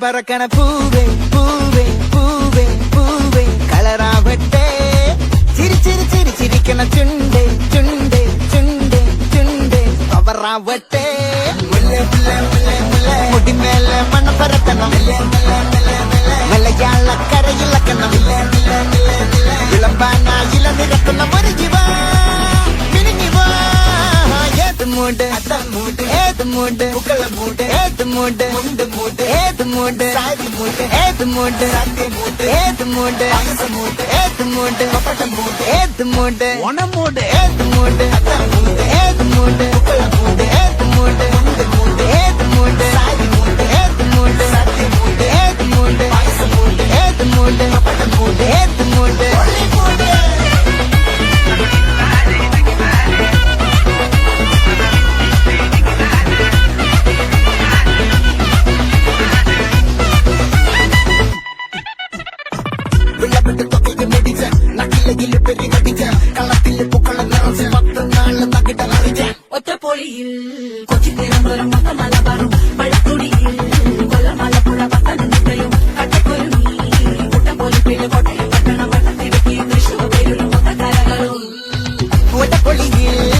பறக்கன பூவே பூவே பூவே பூவே കളറാവട്ടെ ചിരി ചിരി ചിരി ചിരിക്കണ ചുണ്ടേ ചുണ്ടേ ചുണ്ടേ ചുണ്ടേ പവറാവട്ടെ മുടിമേലെ മണ്ണ പരത്തണം മലയാളക്കരയിലക്കണം വിളമ്പാനായില നിരക്കുന്ന ഒരു ജീവ മിനിഞ്ഞിവാ ഏത് മൂട് ഏത് മൂട് ഏത് മൂട് ഏത് മൂട് ഏത് മൂട് ഏത് മൂട് ഏത് മൂട് ഏത് മൂട് ഓണമൂട് ഏത് മൂട് ഏത് മൂട് ഏത് മൂട് ഏത് മൂട് ഏത് മൂട് ഏത് മൂട് ഏത് മൂട് ഏത് മൂട് ഒറ്റപ്പൊളിയിൽ കൊച്ചിത്തേരം മലബാറും മഴത്തുടിയിൽ